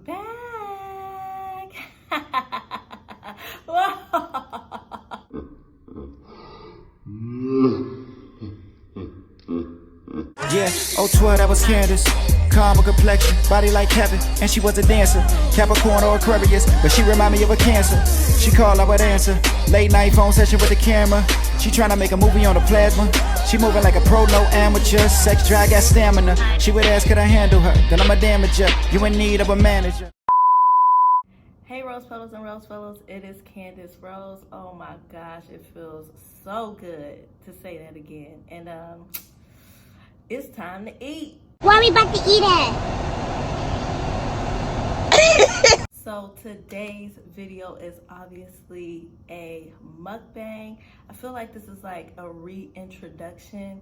back. Yeah, 012, that was Candace. Calm with complexion, body like Kevin, and she was a dancer. Capricorn or Aquarius, but she remind me of a Cancer. She called, I would answer. Late night phone session with the camera. She tryna make a movie on the plasma. She moving like a pro, no amateur. Sex drive, got stamina. She would ask, could I handle her? Then I'm a damager. You in need of a manager. Hey Rose Fellows and Rose Fellows, it is Candace Rose. Oh my gosh, it feels so good to say that again. And it's time to eat. What are we about to eat at? So today's video is obviously a mukbang. I feel like this is like a reintroduction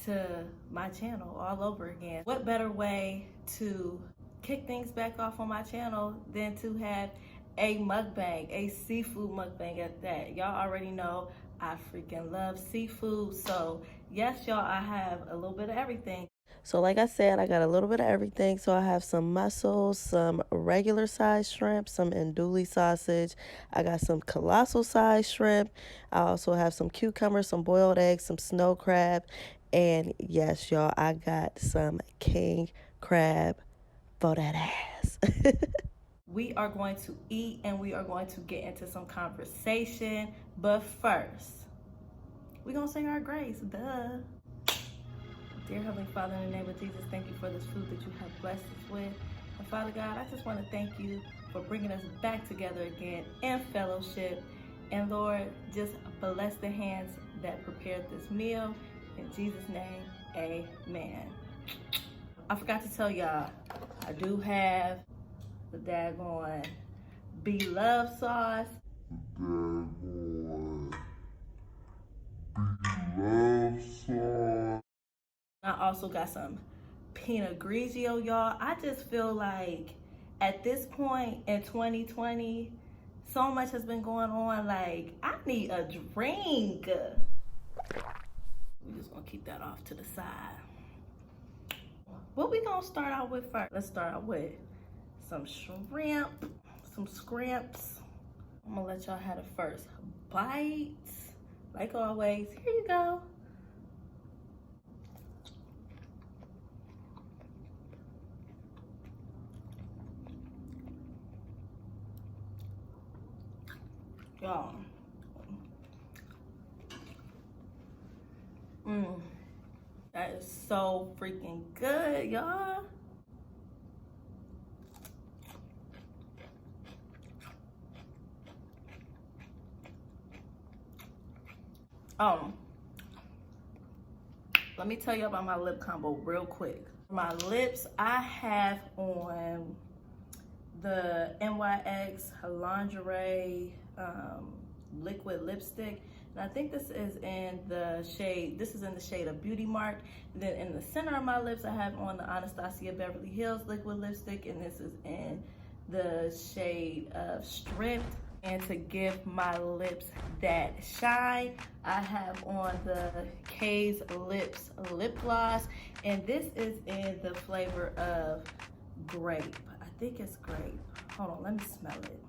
to my channel all over again. What better way to kick things back off on my channel than to have a mukbang, a seafood mukbang at that. Y'all already know I freaking love seafood. So yes, y'all, I have a little bit of everything. So like I said, I got a little bit of everything. So I have some mussels, some regular size shrimp, some andouille sausage. I got some colossal size shrimp. I also have some cucumbers, some boiled eggs, some snow crab. And yes, y'all, I got some king crab for that ass. We are going to eat and we are going to get into some conversation. But first, we're going to say our grace, duh. Dear Heavenly Father, in the name of Jesus, thank you for this food that you have blessed us with. And Father God, I just want to thank you for bringing us back together again in fellowship. And Lord, just bless the hands that prepared this meal. In Jesus' name, amen. I forgot to tell y'all, I do have the daggone Beloved sauce. I also got some Pinot Grigio, y'all. I just feel like at this point in 2020, so much has been going on. Like, I need a drink. We're just gonna keep that off to the side. What we gonna start out with first? Let's start out with some shrimp, some scrimps. I'm gonna let y'all have the first bite. Like always, here you go. Y'all. That is so freaking good, y'all. Let me tell you about my lip combo real quick. For my lips, I have on the NYX lingerie liquid lipstick. And I think this is in the shade of Beauty Mark. And then in the center of my lips, I have on the Anastasia Beverly Hills liquid lipstick. And this is in the shade of Stripped. And to give my lips that shine, I have on the K's Lips lip gloss. And this is in the flavor of grape. I think it's grape. Hold on, let me smell it.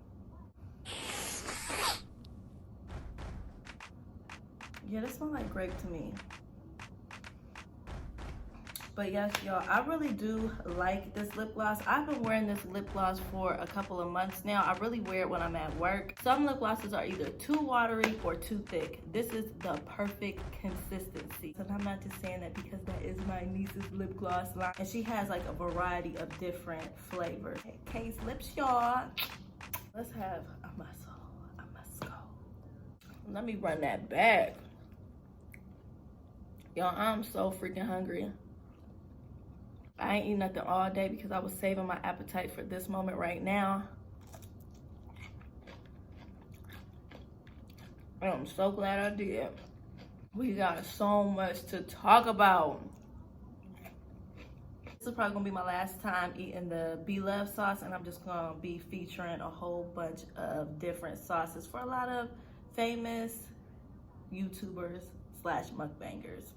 Yeah, this smells like grape to me. But yes, y'all, I really do like this lip gloss. I've been wearing this lip gloss for a couple of months now. I really wear it when I'm at work. Some lip glosses are either too watery or too thick. This is the perfect consistency. And I'm not just saying that because that is my niece's lip gloss line. And she has like a variety of different flavors. K's Lips, y'all. Let's have a muscle. Let me run that back. Y'all, I'm so freaking hungry. I ain't eating nothing all day because I was saving my appetite for this moment right now. And I'm so glad I did. We got so much to talk about. This is probably gonna be my last time eating the Beloved sauce, and I'm just gonna be featuring a whole bunch of different sauces for a lot of famous YouTubers / mukbangers.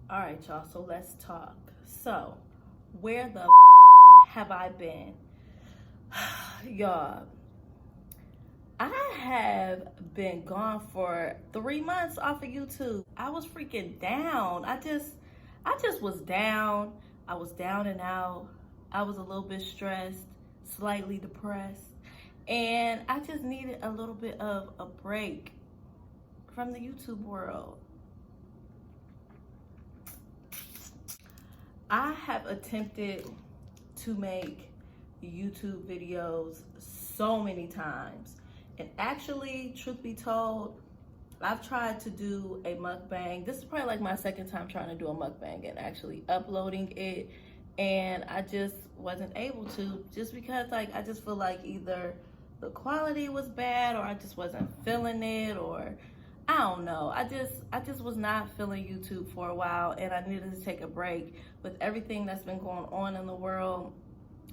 All right, y'all, so let's talk. So, where the have I been? Y'all, I have been gone for 3 months off of YouTube. I was freaking down. I just was down. I was down and out. I was a little bit stressed, slightly depressed, and I just needed a little bit of a break from the YouTube world. I have attempted to make YouTube videos so many times. And actually, truth be told, I've tried to do a mukbang. This is probably like my second time trying to do a mukbang and actually uploading it. And I just wasn't able to, just because like I just feel like either the quality was bad or I just wasn't feeling it, or I don't know. I just was not feeling YouTube for a while, and I needed to take a break with everything that's been going on in the world.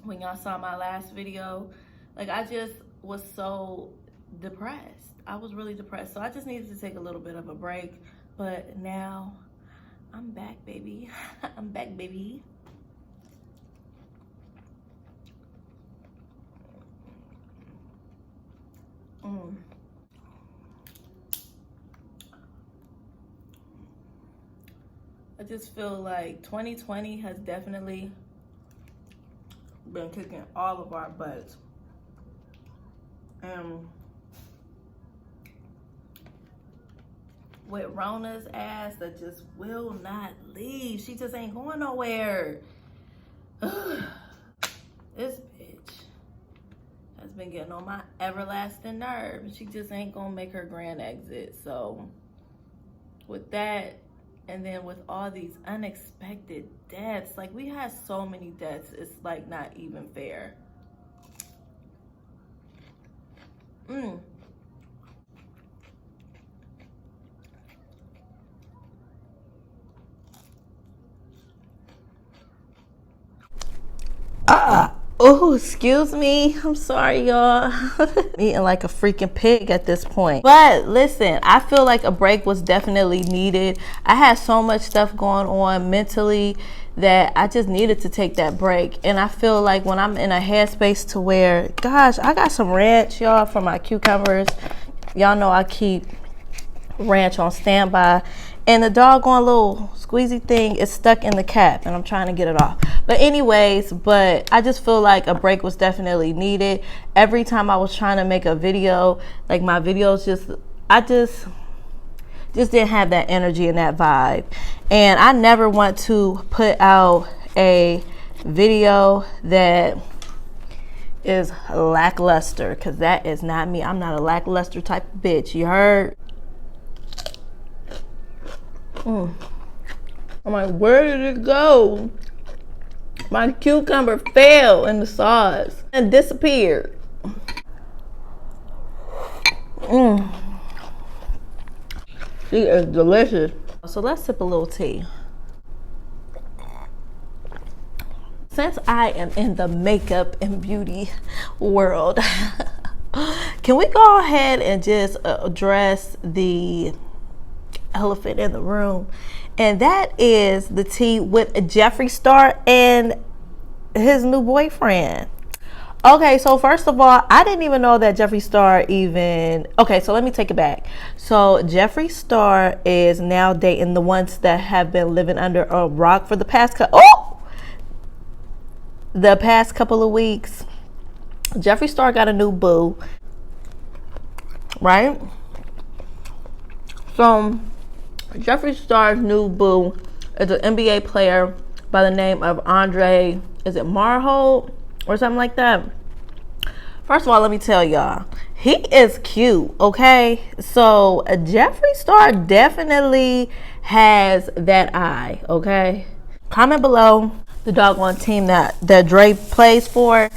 When y'all saw my last video, like I just was so depressed. I was really depressed. So I just needed to take a little bit of a break. But now I'm back, baby. I'm back, baby. I just feel like 2020 has definitely been kicking all of our butts. With Rona's ass that just will not leave. She just ain't going nowhere. This bitch has been getting on my everlasting nerves. She just ain't gonna make her grand exit. So with that, and then with all these unexpected deaths, like we had so many deaths, it's like not even fair. Oh, excuse me. I'm sorry, y'all. Eating like a freaking pig at this point. But listen, I feel like a break was definitely needed. I had so much stuff going on mentally that I just needed to take that break. And I feel like when I'm in a headspace to where, gosh, I got some ranch, y'all, for my cucumbers. Y'all know I keep ranch on standby, and the doggone little squeezy thing is stuck in the cap and I'm trying to get it off. But anyways, I just feel like a break was definitely needed. Every time I was trying to make a video, like my videos I just didn't have that energy and that vibe. And I never want to put out a video that is lackluster, because that is not me. I'm not a lackluster type of bitch, you heard? I'm like, where did it go? My cucumber fell in the sauce and disappeared. She is delicious. So let's sip a little tea. Since I am in the makeup and beauty world, can we go ahead and just address the elephant in the room? And that is the tea with Jeffree Star and his new boyfriend. Okay, so first of all, I didn't even know that Jeffree Star okay, so let me take it back. So Jeffree Star is now dating the ones that have been living under a rock for the past couple of weeks. Jeffree Star got a new boo, right? So Jeffree Star's new boo is an NBA player by the name of Andre, is it Marhold or something like that? First of all, let me tell y'all, he is cute, okay? So Jeffree Star definitely has that eye, okay? Comment below the doggone team that Dre plays for.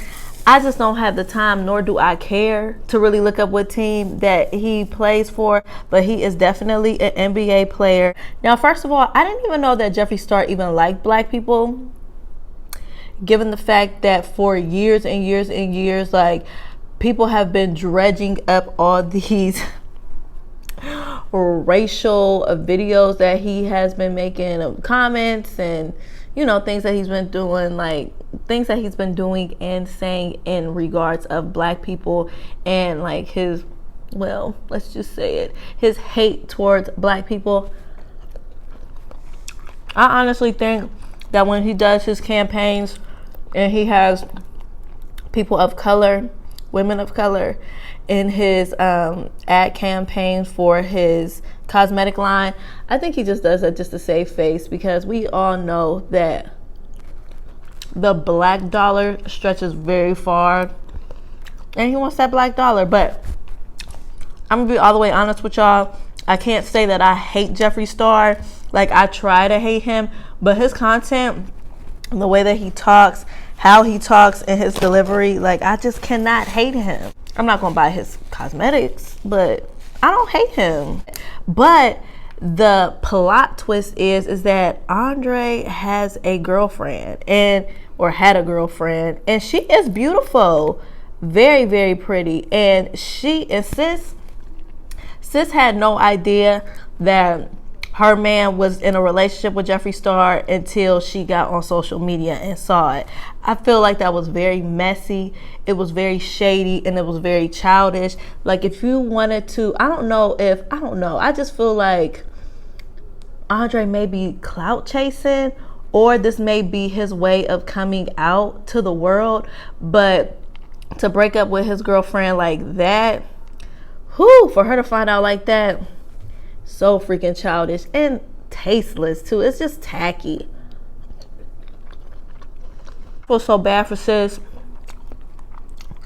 I just don't have the time, nor do I care to really look up what team that he plays for, but he is definitely an NBA player. Now, first of all, I didn't even know that Jeffree Star even liked black people, given the fact that for years and years and years, like, people have been dredging up all these racial videos that he has been making, comments and, you know, things that he's been doing, like things that he's been doing and saying in regards of black people and like his, well, let's just say it, his hate towards black people. I honestly think that when he does his campaigns and he has people of color, women of color, in his ad campaigns for his cosmetic line, I think he just does that just to save face, because we all know that the black dollar stretches very far and he wants that black dollar. But I'm gonna be all the way honest with y'all. I can't say that I hate Jeffree Star. Like, I try to hate him, but his content, the way that he talks, how he talks, and his delivery, like, I just cannot hate him. I'm not gonna buy his cosmetics, but I don't hate him. But the plot twist is that Andre has a girlfriend, or had a girlfriend, and she is beautiful, very, very pretty. And sis had no idea that her man was in a relationship with Jeffree Star until she got on social media and saw it. I feel like that was very messy. It was very shady, and it was very childish. Like, if you wanted to, I don't know. I just feel like Andre may be clout chasing, or this may be his way of coming out to the world. But to break up with his girlfriend like that, for her to find out like that, so freaking childish and tasteless too. It's just tacky. I feel so bad for sis.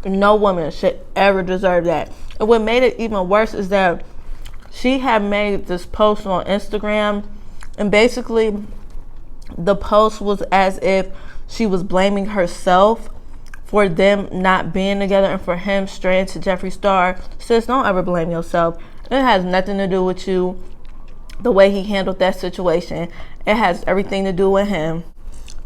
No woman should ever deserve that. And what made it even worse is that she had made this post on Instagram, and basically the post was as if she was blaming herself for them not being together and for him straying to Jeffree Star. Sis, don't ever blame yourself. It has nothing to do with you, the way he handled that situation. It has everything to do with him.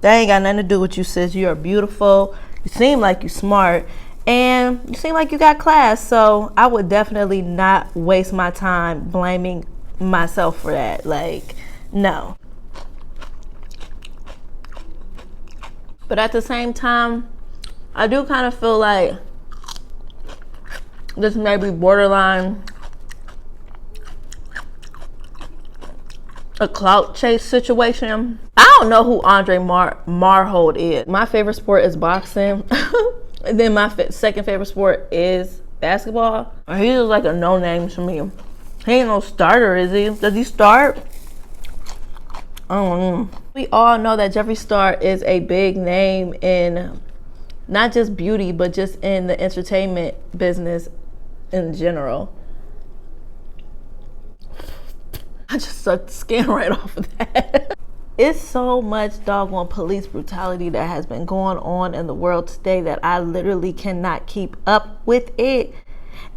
That ain't got nothing to do with you, sis. You are beautiful. You seem like you're smart. And you seem like you got class. So I would definitely not waste my time blaming myself for that. Like, no. But at the same time, I do kind of feel like this may be borderline a clout chase situation. I don't know who Andre Marhold is. My favorite sport is boxing. And then my second favorite sport is basketball. He's just like a no-name to me. He ain't no starter, is he? Does he start? I don't know. We all know that Jeffree Star is a big name in not just beauty, but just in the entertainment business in general. I just sucked the skin right off of that. It's so much doggone police brutality that has been going on in the world today that I literally cannot keep up with it.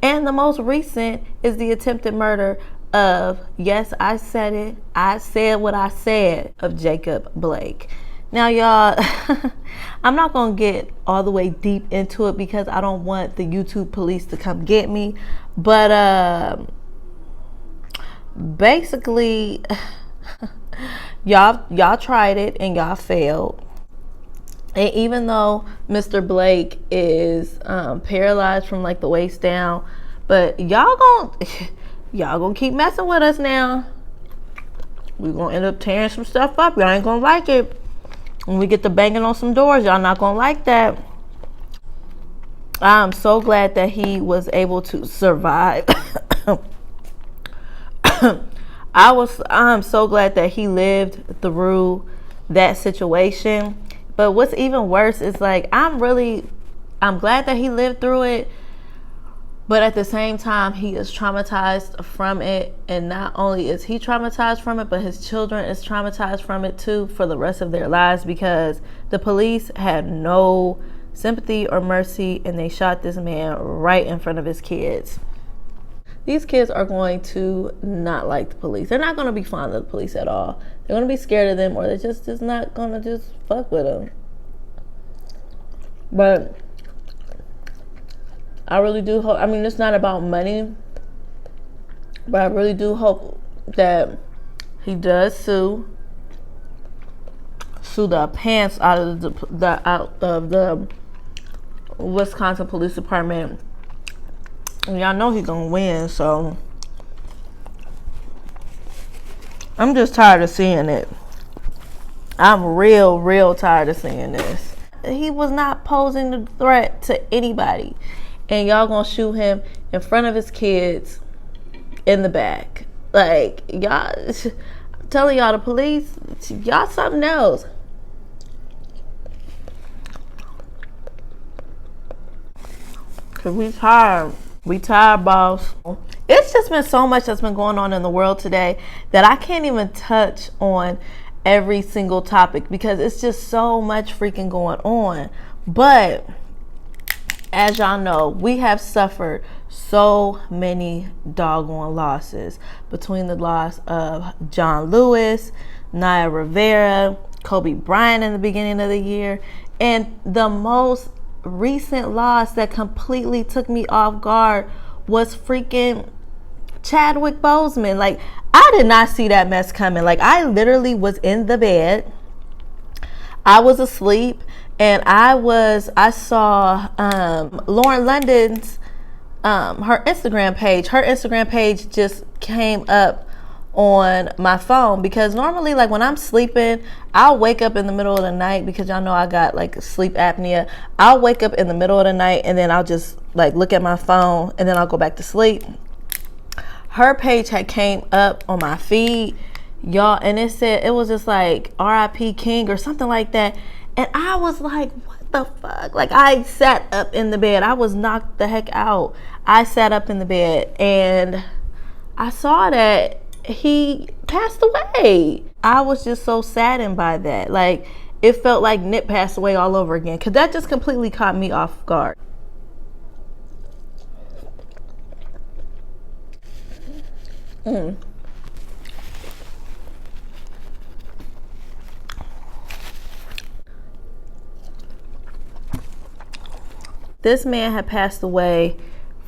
And the most recent is the attempted murder of, yes, I said it, I said what I said, of Jacob Blake. Now, y'all, I'm not going to get all the way deep into it because I don't want the YouTube police to come get me. But basically, y'all tried it and y'all failed. And even though Mr. Blake is paralyzed from like the waist down, but y'all gonna keep messing with us now. We're gonna end up tearing some stuff up. Y'all ain't gonna like it. When we get to banging on some doors, y'all not gonna like that. I'm so glad that he was able to survive. I'm so glad that he lived through that situation. But what's even worse is like, I'm glad that he lived through it. But at the same time, he is traumatized from it. And not only is he traumatized from it, but his children is traumatized from it too for the rest of their lives, because the police had no sympathy or mercy and they shot this man right in front of his kids. These kids are going to not like the police. They're not going to be fond of the police at all. They're going to be scared of them, or they're just not going to just fuck with them. But I really do hope, I mean, it's not about money, But I really do hope that he does sue the pants out of the Wisconsin Police Department. And y'all know he's gonna win, so I'm just tired of seeing it. I'm real tired of seeing this. He was not posing a threat to anybody, and y'all gonna shoot him in front of his kids in the back. Like, y'all, I'm telling y'all, the police, y'all something else. Cause we tired. We tired, boss. It's just been so much that's been going on in the world today that I can't even touch on every single topic because it's just so much freaking going on. But as y'all know, we have suffered so many doggone losses between the loss of John Lewis, Naya Rivera, Kobe Bryant in the beginning of the year, and the most recent loss that completely took me off guard was freaking Chadwick Boseman. Like, I did not see that mess coming. Like, I literally was in the bed, I was asleep, and I saw Lauren London's her Instagram page just came up on my phone, because normally, like, when I'm sleeping, I'll wake up in the middle of the night, because y'all know I got like sleep apnea. I'll wake up in the middle of the night and then I'll just like look at my phone and then I'll go back to sleep. Her page had came up on my feed, y'all, and it said, it was just like RIP King or something like that. And I was like, what the fuck? Like, I sat up in the bed. I was knocked the heck out. I sat up in the bed and I saw that he passed away. I was just so saddened by that. Like, it felt like Nip passed away all over again, because that just completely caught me off guard. This man had passed away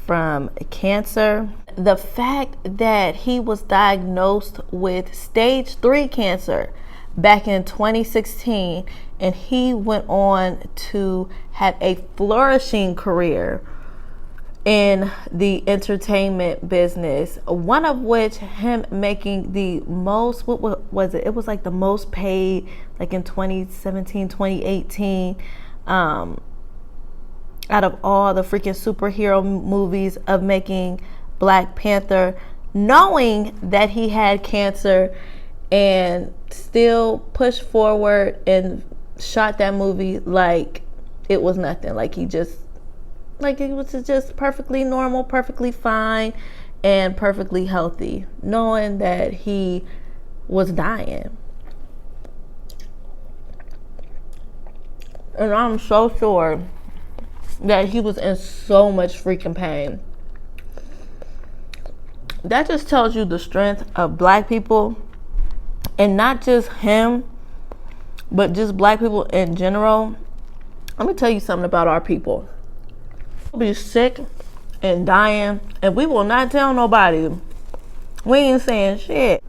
from cancer. The fact that he was diagnosed with stage 3 cancer back in 2016, and he went on to have a flourishing career in the entertainment business, one of which him making the most, what was it? It was like the most paid, like in 2017, 2018, out of all the freaking superhero movies, of making Black Panther, knowing that he had cancer, and still pushed forward and shot that movie like it was nothing. Like, he just, like, it was just perfectly normal, perfectly fine, and perfectly healthy, knowing that he was dying. And I'm so sure that he was in so much freaking pain. That just tells you the strength of Black people, and not just him, but just Black people in general. Let me tell you something about our people. We'll be sick and dying, and we will not tell nobody. We ain't saying shit.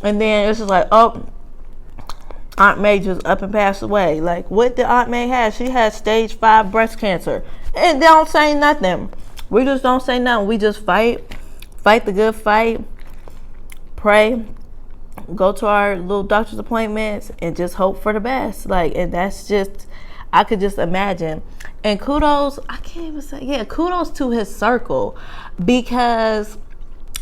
And then it's just like, oh, Aunt May just up and passed away. Like, what did Aunt May have? She had stage 5 breast cancer. And they don't say nothing. We just don't say nothing. We just fight the good fight, pray, go to our little doctor's appointments, and just hope for the best. Like, and that's just, I could just imagine. And kudos, I can't even say, yeah, kudos to his circle, because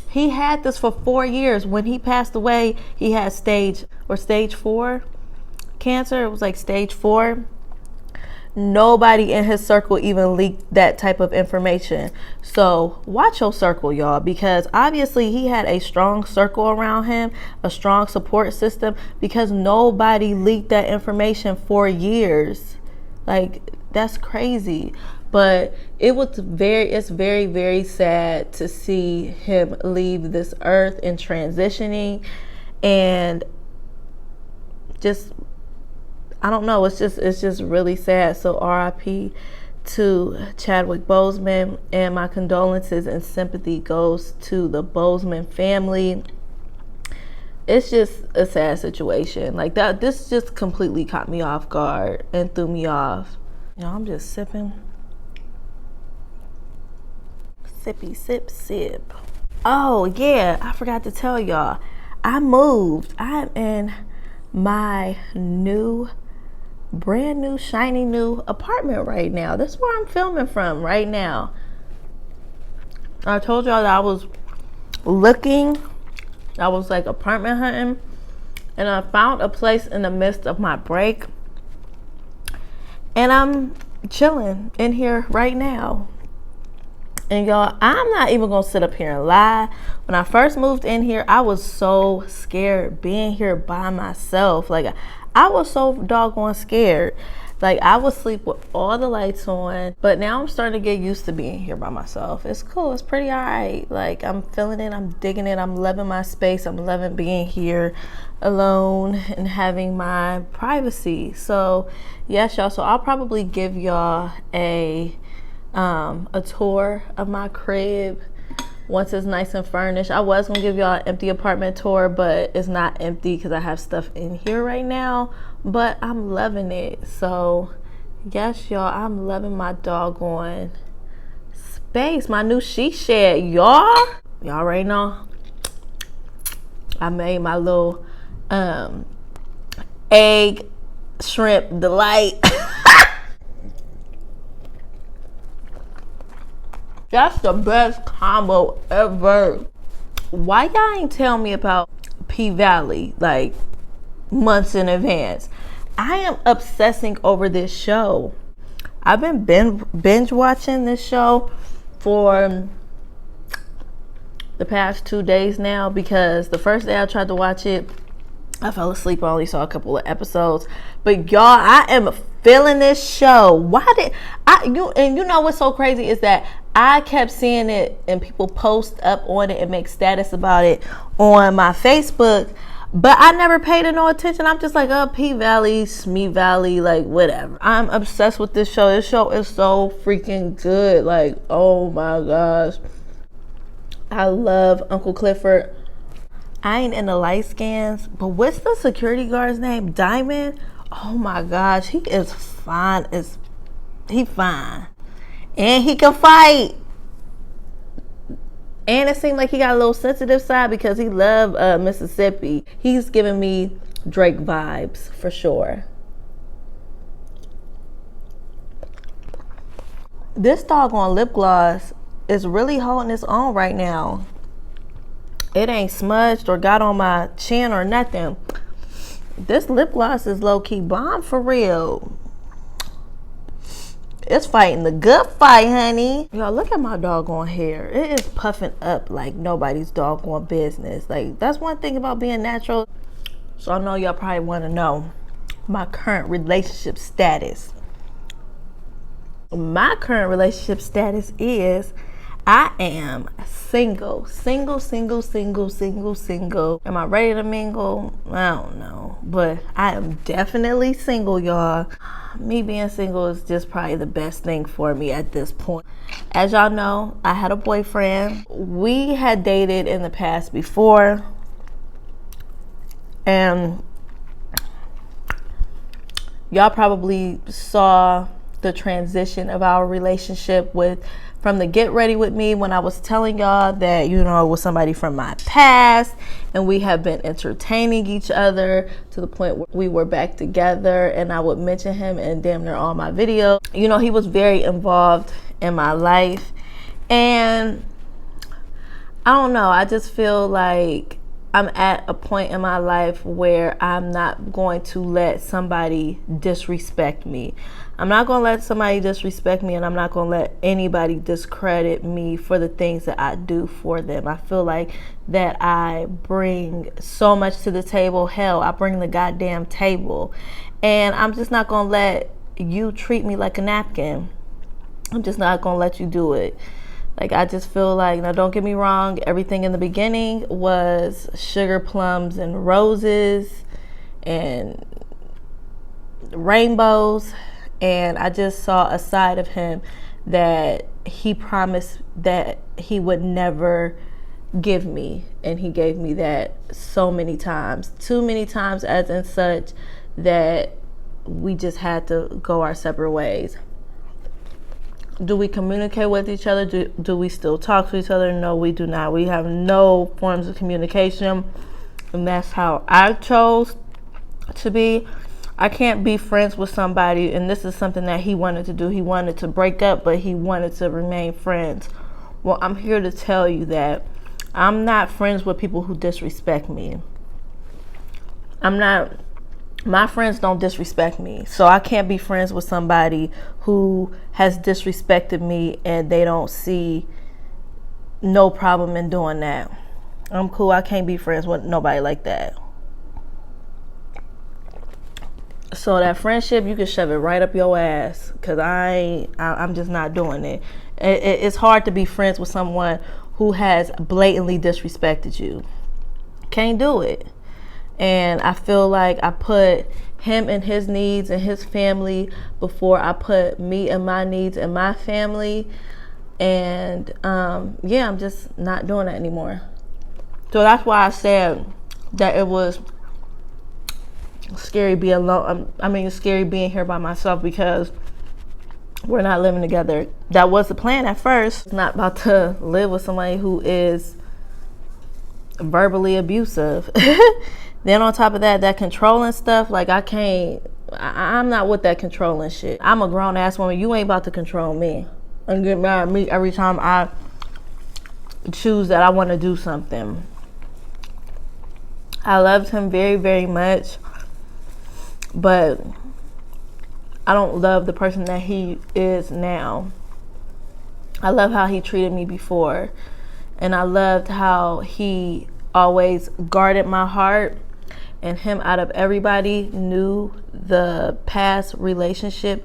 he had this for 4 years. When he passed away, he had stage 4 cancer. It was like stage 4. Nobody in his circle even leaked that type of information. So watch your circle, y'all, because obviously he had a strong circle around him, a strong support system, because nobody leaked that information for years. Like, that's crazy. But it's very, very sad to see him leave this earth and transitioning, and just, I don't know, it's just really sad. So RIP to Chadwick Boseman, and my condolences and sympathy goes to the Boseman family. It's just a sad situation. Like that, this just completely caught me off guard and threw me off. You know, I'm just sipping. Sippy, sip, sip. Oh yeah, I forgot to tell y'all. I moved. I'm in my brand new, shiny new apartment right now. That's where I'm filming from right now. I told y'all that I was looking. I was like apartment hunting, and I found a place in the midst of my break, and I'm chilling in here right now. And y'all, I'm not even gonna sit up here and lie. When I first moved in here, I was so scared being here by myself. Like, I was so doggone scared. Like, I would sleep with all the lights on. But now I'm starting to get used to being here by myself. It's cool. It's pretty all right. Like, I'm feeling it. I'm digging it. I'm loving my space. I'm loving being here alone and having my privacy. So, yes, y'all. So, I'll probably give y'all a tour of my crib once it's nice and furnished. I was gonna give y'all an empty apartment tour, but it's not empty because I have stuff in here right now, but I'm loving it. So yes, y'all, I'm loving my doggone space, my new she shed. Y'all already know I made my little egg shrimp delight. That's the best combo ever. Why y'all ain't tell me about P-Valley like months in advance? I am obsessing over this show. I've been binge watching this show for the past 2 days now, because the first day I tried to watch it, I fell asleep. I only saw a couple of episodes. But y'all, I am feeling this show. Why did you know what's so crazy is that I kept seeing it and people post up on it and make status about it on my Facebook, but I never paid it no attention. I'm just like, oh, P-Valley, Smee Valley, like whatever. I'm obsessed with this show. This show is so freaking good. Like, oh my gosh. I love Uncle Clifford. I ain't in the light scans, but what's the security guard's name? Diamond? Oh my gosh, he is fine. He fine. And he can fight. And it seemed like he got a little sensitive side because he loved Mississippi. He's giving me Drake vibes for sure. This doggone lip gloss is really holding its own right now. It ain't smudged or got on my chin or nothing. This lip gloss is low-key bomb for real. It's fighting the good fight, honey. Y'all, look at my doggone hair. It is puffing up like nobody's doggone business. Like, that's one thing about being natural. So I know y'all probably want to know my current relationship status. My current relationship status is I am single. Am I ready to mingle? I don't know. But I am definitely single, y'all. Me being single is just probably the best thing for me at this point. As y'all know, I had a boyfriend. We had dated in the past before. And y'all probably saw the transition of our relationship from the get ready with me when I was telling y'all that, you know, it was somebody from my past, and we have been entertaining each other to the point where we were back together, and I would mention him in damn near all my videos. You know, he was very involved in my life, and I don't know, I just feel like I'm at a point in my life where I'm not going to let somebody disrespect me. I'm not going to let somebody disrespect me, and I'm not going to let anybody discredit me for the things that I do for them. I feel like that I bring so much to the table. Hell, I bring the goddamn table. And I'm just not going to let you treat me like a napkin. I'm just not going to let you do it. Like, I just feel like, now don't get me wrong, everything in the beginning was sugar plums and roses and rainbows. And I just saw a side of him that he promised that he would never give me, and he gave me that so many times, too many times as in such that we just had to go our separate ways. Do we communicate with each other? Do we still talk to each other? No, we do not. We have no forms of communication, and that's how I chose to be. I can't be friends with somebody, and this is something that he wanted to do. He wanted to break up, but he wanted to remain friends. Well, I'm here to tell you that I'm not friends with people who disrespect me. My friends don't disrespect me. So I can't be friends with somebody who has disrespected me and they don't see no problem in doing that. I'm cool. I can't be friends with nobody like that. So that friendship, you can shove it right up your ass, because I'm just not doing it. It's hard to be friends with someone who has blatantly disrespected you. Can't do it. And I feel like I put him and his needs and his family before I put me and my needs and my family. And yeah, I'm just not doing that anymore. So that's why I said that it was scary being alone. Scary being here by myself, because we're not living together. That was the plan at first. I'm not about to live with somebody who is verbally abusive. Then on top of that, that controlling stuff, like I'm not with that controlling shit. I'm a grown ass woman. You ain't about to control me and get mad at me every time I choose that I want to do something. I loved him very, very much, but I don't love the person that he is now. I love how he treated me before, and I loved how he always guarded my heart. And him, out of everybody, knew the past relationships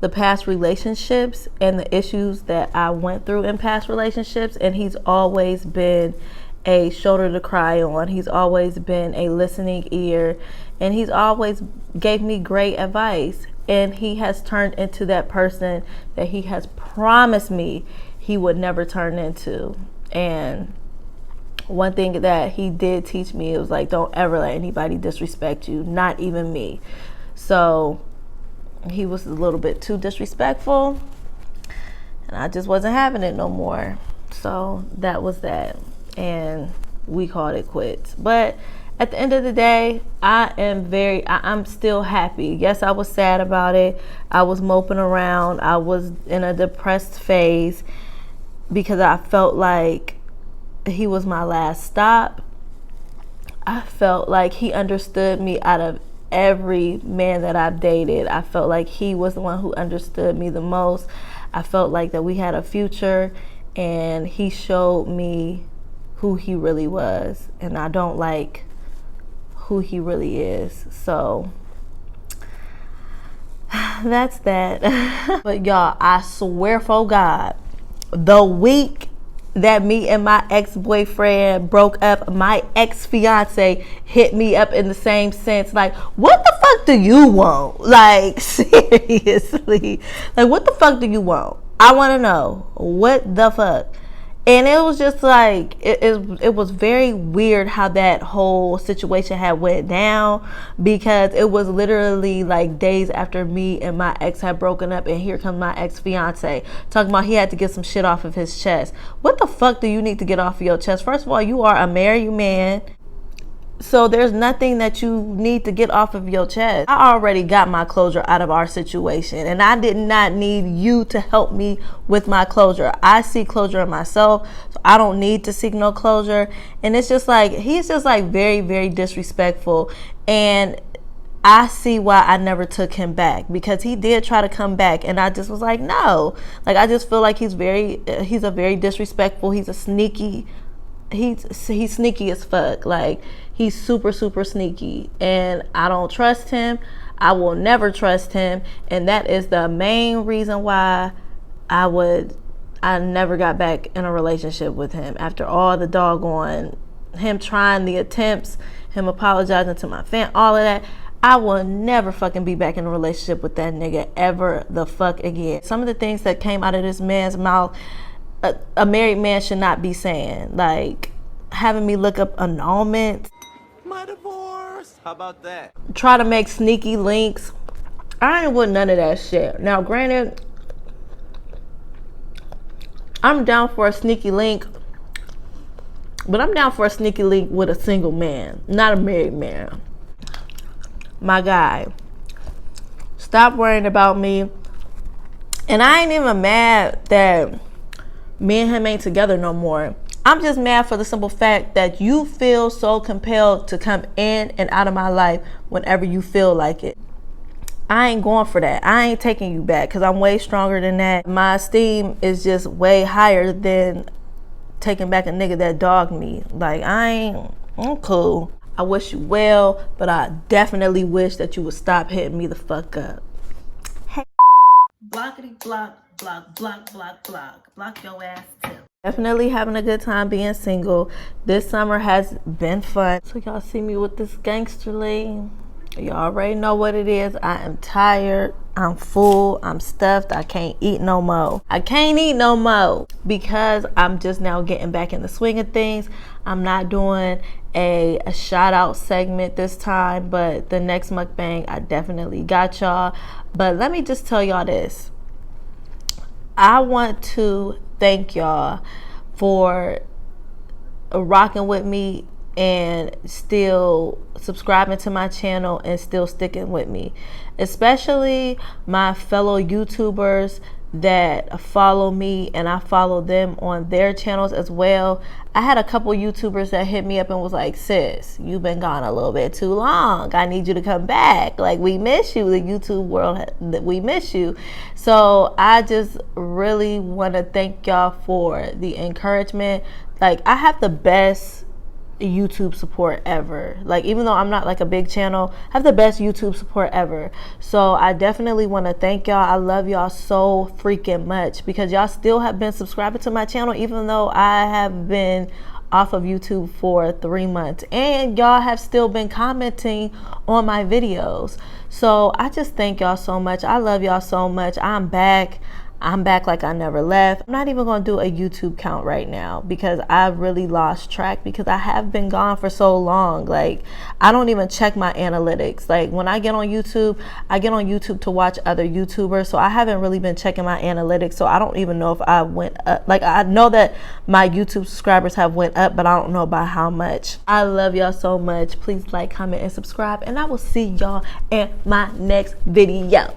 and the issues that I went through in past relationships. And he's always been a shoulder to cry on. He's always been a listening ear, and he's always gave me great advice. And he has turned into that person that he has promised me he would never turn into. And one thing that he did teach me, it was like, don't ever let anybody disrespect you, not even me. So he was a little bit too disrespectful, and I just wasn't having it no more. So that was that, and we called it quits. But at the end of the day, I'm still happy. Yes, I was sad about it. I was moping around. I was in a depressed phase because I felt like he was my last stop. I felt like he understood me out of every man that I've dated. I felt like he was the one who understood me the most. I felt like that we had a future, and he showed me who he really was, and I don't like who he really is. So that's that. But y'all, I swear for God, the week that me and my ex-boyfriend broke up, my ex-fiance hit me up in the same sense. Like, what the fuck do you want? Like, seriously. Like, what the fuck do you want? I want to know. What the fuck? And it was just like, it was very weird how that whole situation had went down, because it was literally like days after me and my ex had broken up, and here comes my ex-fiance talking about he had to get some shit off of his chest. What the fuck do you need to get off of your chest? First of all, you are a married man, so there's nothing that you need to get off of your chest. I already got my closure out of our situation, and I did not need you to help me with my closure. I seek closure in myself, so I don't need to seek no closure. And it's just like, he's just like very, very disrespectful. And I see why I never took him back, because he did try to come back, and I just was like, no. Like, I just feel like he's a very disrespectful, he's sneaky as fuck. Like, he's super, super sneaky, and I don't trust him. I will never trust him, and that is the main reason why I never got back in a relationship with him after all the doggone him trying the attempts, him apologizing to my fan, all of that. I will never fucking be back in a relationship with that nigga ever the fuck again. Some of the things that came out of this man's mouth, a married man should not be saying. Like, having me look up annulments. My divorce. How about that? Try to make sneaky links. I ain't with none of that shit. Now, granted, I'm down for a sneaky link, but I'm down for a sneaky link with a single man, not a married man. My guy, stop worrying about me. And I ain't even mad that me and him ain't together no more. I'm just mad for the simple fact that you feel so compelled to come in and out of my life whenever you feel like it. I ain't going for that. I ain't taking you back because I'm way stronger than that. My esteem is just way higher than taking back a nigga that dogged me. Like, I'm cool. I wish you well, but I definitely wish that you would stop hitting me the fuck up. Hey. Blockity block, block, block, block, block. Block your ass too. Definitely having a good time being single. This summer has been fun. So y'all see me with this gangster lady. You already know what it is. I am tired. I'm full. I'm stuffed. I can't eat no more. I can't eat no more because I'm just now getting back in the swing of things. I'm not doing a shout out segment this time, but the next mukbang, I definitely got y'all. But let me just tell y'all this. I want to thank y'all for rocking with me and still subscribing to my channel and still sticking with me, especially my fellow YouTubers that follow me and I follow them on their channels as well. I had a couple YouTubers that hit me up and was like, sis, you've been gone a little bit too long. I need you to come back. Like, we miss you. The YouTube world, we miss you. So I just really want to thank y'all for the encouragement. Like, I have the best YouTube support ever. Like, even though I'm not like a big channel, I have the best YouTube support ever. So I definitely want to thank y'all. I love y'all so freaking much because y'all still have been subscribing to my channel even though I have been off of YouTube for 3 months, and y'all have still been commenting on my videos. So I just thank y'all so much. I love y'all so much. I'm back like I never left. I'm not even going to do a YouTube count right now because I really lost track because I have been gone for so long. Like, I don't even check my analytics. Like, when I get on YouTube, I get on YouTube to watch other YouTubers. So I haven't really been checking my analytics. So I don't even know if I went up. Like, I know that my YouTube subscribers have went up, but I don't know by how much. I love y'all so much. Please like, comment, and subscribe. And I will see y'all in my next video.